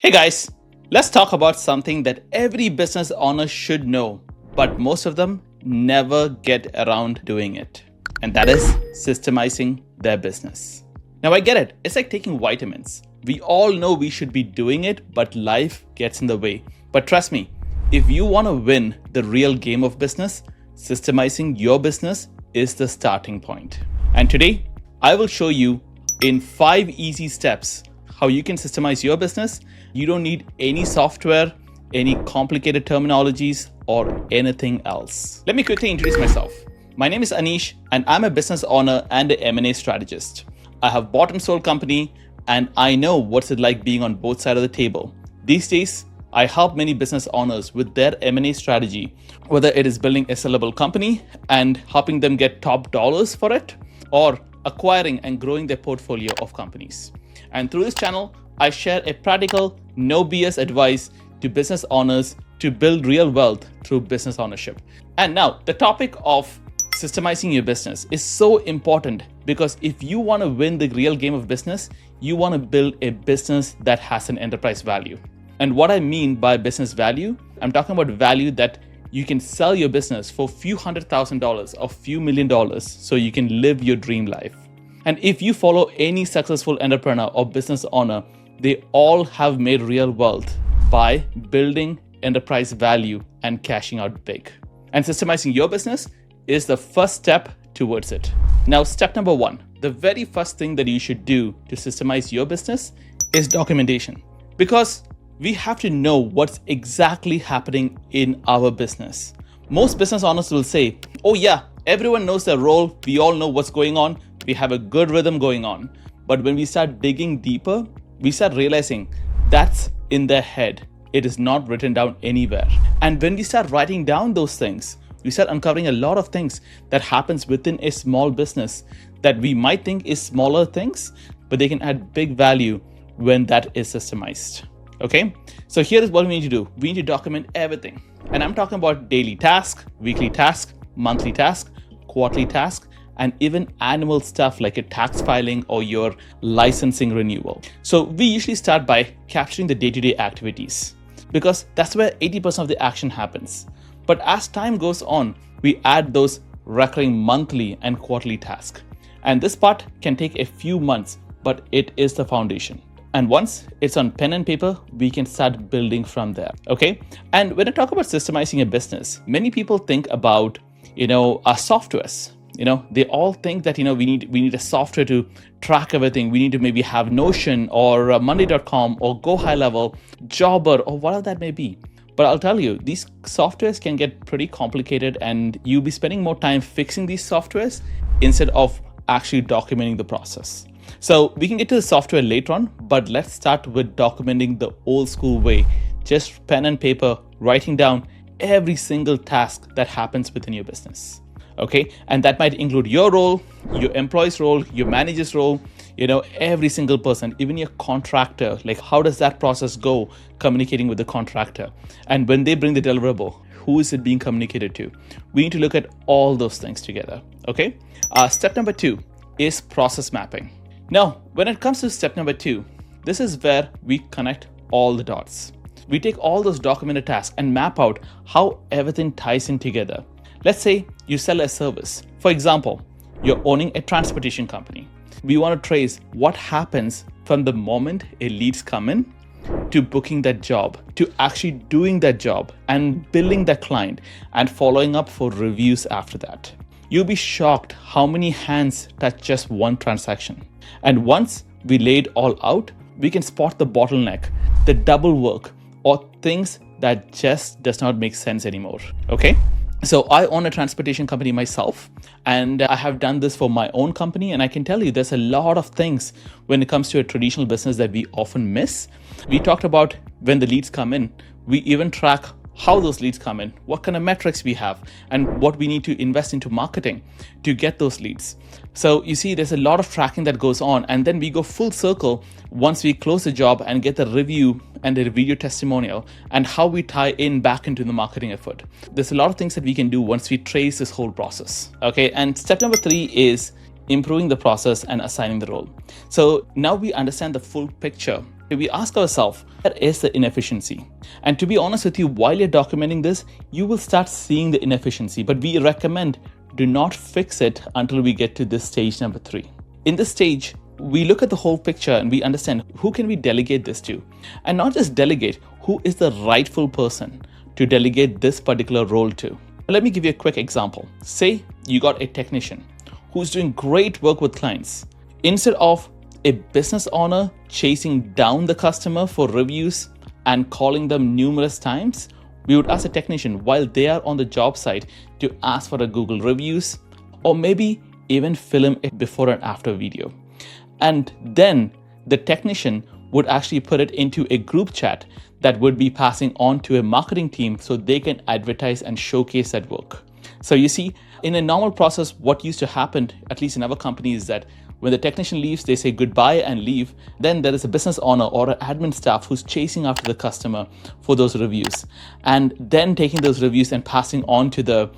Hey guys, let's talk about something that every business owner should know, but most of them never get around doing it. And that is systemizing their business. Now, I get it. It's like taking vitamins. We all know we should be doing it, but life gets in the way. But trust me, if you want to win the real game of business, systemizing your business is the starting point. And today, I will show you in 5 easy steps how you can systemize your business. You don't need any software, any complicated terminologies, or anything else. Let me quickly introduce myself. My name is Anish, and I'm a business owner and an M&A strategist. I have bought and sold company, and I know what's it like being on both sides of the table. These days, I help many business owners with their M&A strategy, whether it is building a sellable company and helping them get top dollars for it, or acquiring and growing their portfolio of companies. And through this channel, I share a practical, no BS advice to business owners to build real wealth through business ownership. And now, the topic of systemizing your business is so important because if you want to win the real game of business, you want to build a business that has an enterprise value. And what I mean by business value, I'm talking about value that you can sell your business for a few $100,000 or few $1 million so you can live your dream life. And if you follow any successful entrepreneur or business owner, they all have made real wealth by building enterprise value and cashing out big. And systemizing your business is the first step towards it. Now, step number 1, the very first thing that you should do to systemize your business is documentation. Because we have to know what's exactly happening in our business. Most business owners will say, oh yeah, everyone knows their role, we all know what's going on, we have a good rhythm going on. But when we start digging deeper, we start realizing that's in their head. It is not written down anywhere. And when we start writing down those things, we start uncovering a lot of things that happens within a small business that we might think is smaller things, but they can add big value when that is systemized. Okay, so here is what we need to do. We need to document everything. And I'm talking about daily task, weekly task, monthly task, quarterly task, and even annual stuff like a tax filing or your licensing renewal. So we usually start by capturing the day-to-day activities because that's where 80% of the action happens. But as time goes on, we add those recurring monthly and quarterly tasks. And this part can take a few months, but it is the foundation. And once it's on pen and paper, we can start building from there, okay? And when I talk about systemizing a business, many people think about, our softwares. They all think that, we need a software to track everything. We need to maybe have Notion or Monday.com or Go High Level, Jobber, or whatever that may be. But I'll tell you, these softwares can get pretty complicated and you'll be spending more time fixing these softwares instead of actually documenting the process. So we can get to the software later on, but let's start with documenting the old school way. Just pen and paper, writing down every single task that happens within your business. Okay, and that might include your role, your employee's role, your manager's role, every single person, even your contractor. Like, how does that process go communicating with the contractor? And when they bring the deliverable, who is it being communicated to? We need to look at all those things together. Okay, step number 2 is process mapping. Now, when it comes to step number 2, this is where we connect all the dots. We take all those documented tasks and map out how everything ties in together. Let's say you sell a service. For example, you're owning a transportation company. We want to trace what happens from the moment a leads come in to booking that job, to actually doing that job and billing that client and following up for reviews after that. You'll be shocked how many hands touch just one transaction. And once we lay it all out, we can spot the bottleneck, the double work, or things that just does not make sense anymore. Okay? So I own a transportation company myself, and I have done this for my own company. And I can tell you there's a lot of things when it comes to a traditional business that we often miss. We talked about when the leads come in, we even track how those leads come in, what kind of metrics we have, and what we need to invest into marketing to get those leads. So you see, there's a lot of tracking that goes on, and then we go full circle once we close the job and get the review and the video testimonial and how we tie in back into the marketing effort. There's a lot of things that we can do once we trace this whole process. Okay, and step number 3 is improving the process and assigning the role. So now we understand the full picture. We ask ourselves, where is the inefficiency? And to be honest with you, while you're documenting this, you will start seeing the inefficiency, but we recommend do not fix it until we get to this stage number 3. In this stage, we look at the whole picture and we understand who can we delegate this to, and not just delegate, who is the rightful person to delegate this particular role to. Let me give you a quick example. Say you got a technician who's doing great work with clients. Instead of a business owner chasing down the customer for reviews and calling them numerous times, we would ask a technician while they are on the job site to ask for a Google reviews, or maybe even film a before and after video. And then the technician would actually put it into a group chat that would be passing on to a marketing team so they can advertise and showcase that work. So you see, in a normal process, what used to happen, at least in our company, is that when the technician leaves, they say goodbye and leave. Then there is a business owner or an admin staff who's chasing after the customer for those reviews, and then taking those reviews and passing on to the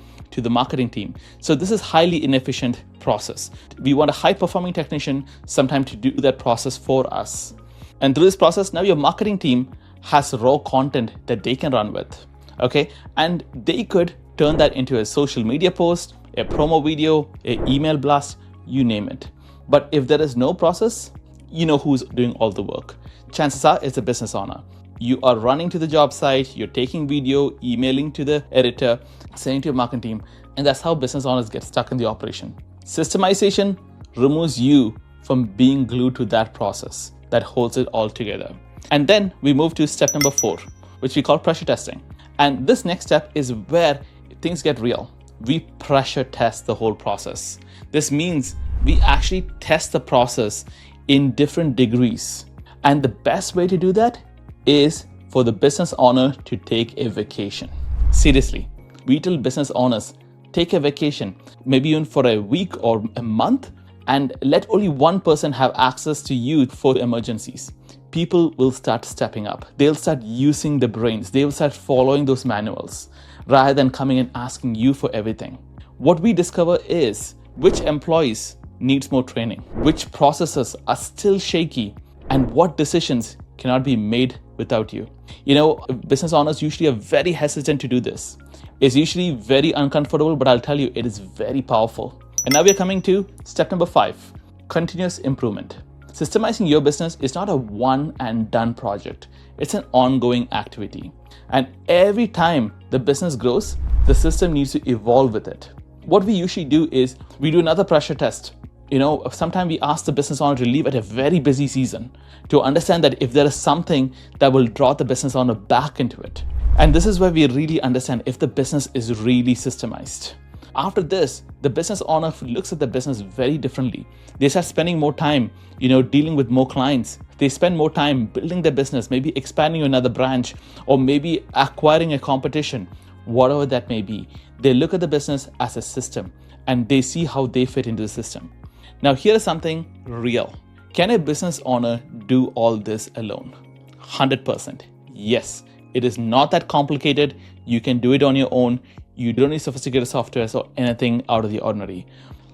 marketing team. So this is highly inefficient process. We want a high-performing technician sometime to do that process for us. And through this process, now your marketing team has raw content that they can run with, okay? And they could turn that into a social media post, a promo video, an email blast, you name it. But if there is no process, you know who's doing all the work. Chances are it's a business owner. You are running to the job site, you're taking video, emailing to the editor, sending to your marketing team, and that's how business owners get stuck in the operation. Systemization removes you from being glued to that process that holds it all together. And then we move to step number 4, which we call pressure testing. And this next step is where things get real. We pressure test the whole process. This means we actually test the process in different degrees. And the best way to do that is for the business owner to take a vacation. Seriously, we tell business owners, take a vacation, maybe even for a week or a month, and let only one person have access to you for emergencies. People will start stepping up. They'll start using the brains. They will start following those manuals rather than coming and asking you for everything. What we discover is which employees needs more training, which processes are still shaky, and what decisions cannot be made without you. You know, business owners usually are very hesitant to do this. It's usually very uncomfortable, but I'll tell you, it is very powerful. And now we're coming to step number 5, continuous improvement. Systemizing your business is not a one and done project. It's an ongoing activity. And every time the business grows, the system needs to evolve with it. What we usually do is we do another pressure test. You know, sometimes we ask the business owner to leave at a very busy season to understand that if there is something that will draw the business owner back into it. And this is where we really understand if the business is really systemized. After this, the business owner looks at the business very differently. They start spending more time, dealing with more clients. They spend more time building their business, maybe expanding another branch, or maybe acquiring a competition, whatever that may be. They look at the business as a system and they see how they fit into the system. Now, here is something real. Can a business owner do all this alone? 100%. Yes, it is not that complicated. You can do it on your own. You don't need sophisticated software or anything out of the ordinary.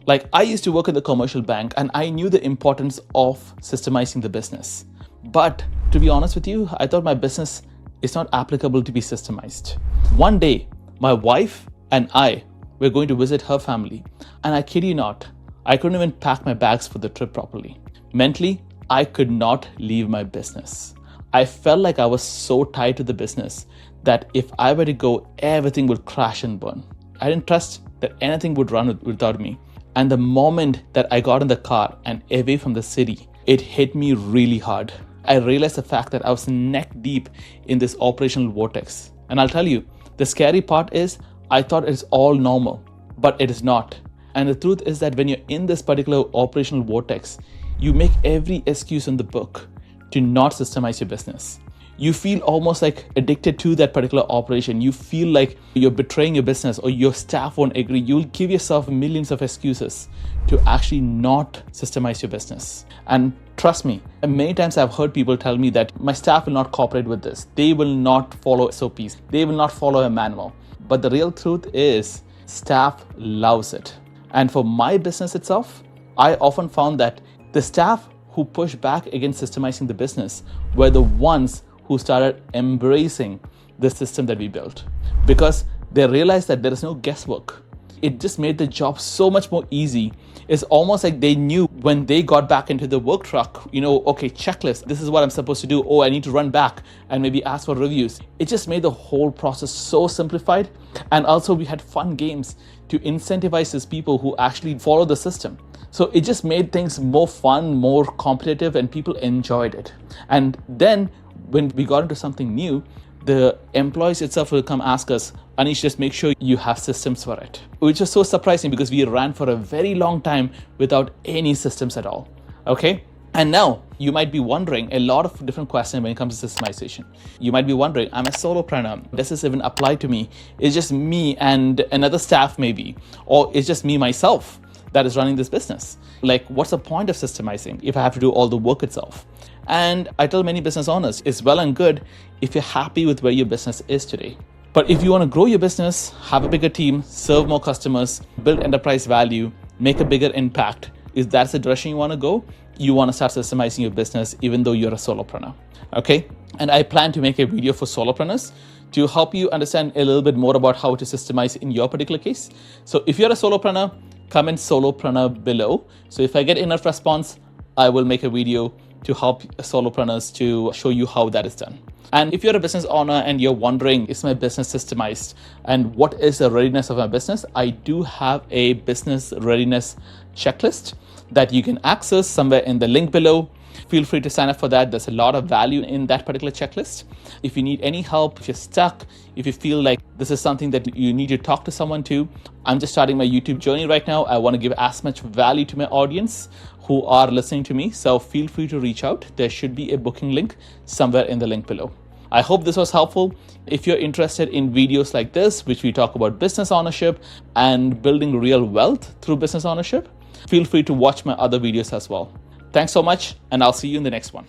Like, I used to work in the commercial bank and I knew the importance of systemizing the business. But to be honest with you, I thought my business is not applicable to be systemized. One day, my wife and I were going to visit her family. And I kid you not, I couldn't even pack my bags for the trip properly. Mentally, I could not leave my business. I felt like I was so tied to the business that if I were to go, everything would crash and burn. I didn't trust that anything would run without me. And the moment that I got in the car and away from the city, it hit me really hard. I realized the fact that I was neck deep in this operational vortex. And I'll tell you, the scary part is I thought it's all normal, but it is not. And the truth is that when you're in this particular operational vortex, you make every excuse in the book to not systemize your business. You feel almost like addicted to that particular operation. You feel like you're betraying your business or your staff won't agree. You'll give yourself millions of excuses to actually not systemize your business. And trust me, many times I've heard people tell me that my staff will not cooperate with this. They will not follow SOPs. They will not follow a manual. But the real truth is staff loves it. And for my business itself, I often found that the staff who pushed back against systemizing the business were the ones who started embracing the system that we built, because they realized that there is no guesswork. It just made the job so much more easy. It's almost like they knew when they got back into the work truck, okay, checklist, this is what I'm supposed to do. Oh, I need to run back and maybe ask for reviews. It just made the whole process so simplified. And also we had fun games to incentivize these people who actually follow the system. So it just made things more fun, more competitive, and people enjoyed it. And then when we got into something new, the employees itself will come ask us, Anish, just make sure you have systems for it. Which is so surprising because we ran for a very long time without any systems at all. Okay? And now you might be wondering a lot of different questions when it comes to systemization. You might be wondering, I'm a solopreneur. Does this even apply to me? It's just me and another staff maybe, or it's just me myself that is running this business. Like, what's the point of systemizing if I have to do all the work itself? And I tell many business owners, it's well and good if you're happy with where your business is today. But if you want to grow your business, have a bigger team, serve more customers, build enterprise value, make a bigger impact, if that's the direction you want to go, you want to start systemizing your business even though you're a solopreneur. Okay? And I plan to make a video for solopreneurs to help you understand a little bit more about how to systemize in your particular case. So if you're a solopreneur, comment solopreneur below. So if I get enough response, I will make a video to help solopreneurs to show you how that is done. And if you're a business owner and you're wondering, is my business systemized? And what is the readiness of my business? I do have a business readiness checklist that you can access somewhere in the link below. Feel free to sign up for that. There's a lot of value in that particular checklist. If you need any help, if you're stuck, if you feel like this is something that you need to talk to someone to, I'm just starting my YouTube journey right now. I want to give as much value to my audience who are listening to me. So feel free to reach out. There should be a booking link somewhere in the link below. I hope this was helpful. If you're interested in videos like this, which we talk about business ownership and building real wealth through business ownership, feel free to watch my other videos as well. Thanks so much, and I'll see you in the next one.